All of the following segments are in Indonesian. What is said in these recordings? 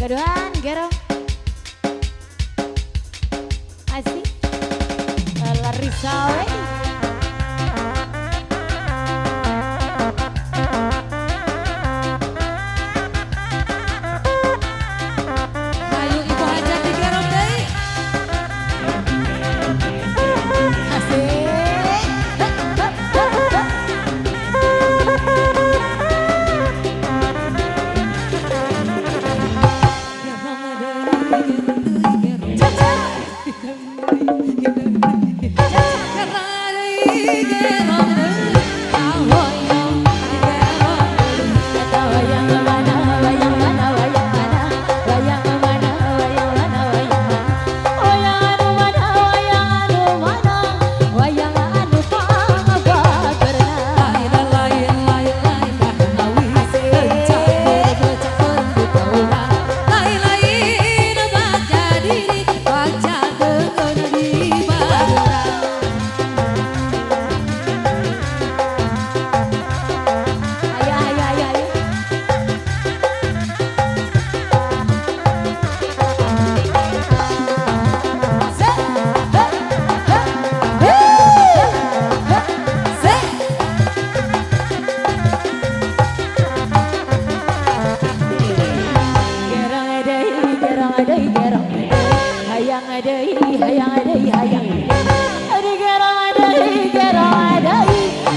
Keduaan gerong asik lari sawe Ayo ibu hajat digerong deui. asik wayang mana wayang mana wayang mana wayang mana wayang mana wayang mana wayang anu mana wayang anu pangabagerna Lain awis encak berbecak berbutaura. Lain baca diri baca dengan di bagera. ayah gerong adai gerong hayang adai hayang adai hayang adai gerong adai gerong adai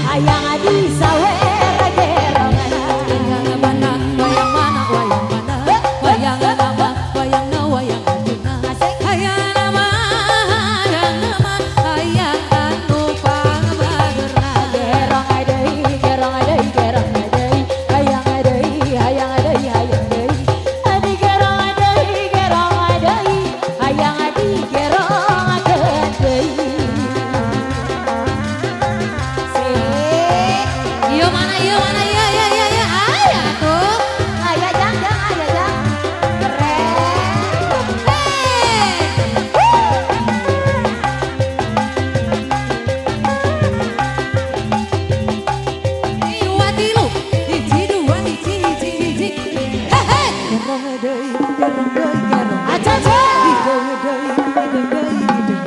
hayang adai sawera gerong Wayang mana wayang mana wayang mana wayang nama wayang na wayang aduna. Hayang nama hayang anu pangabagerna. gerong adai gerong adai gerong adai hayang adai hayang adai hayang adai adai gerong adai gerong adai hayang adai gerong adai Iya mana iya ayah tuh. ayah jang ayah jang keren Dua tilu hiji dua hiji hiji. Hehe. Gerong deui gerong. aja Gerong deui.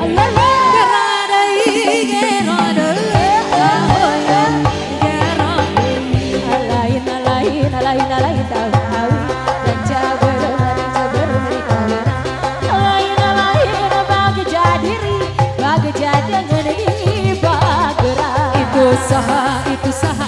alala Gerong deui gerong deui. Gerong deui. alain alain alain alain tahu dan jaber dari kawan alain alain bagi jadiri bagi jadangan di bagera Itu saha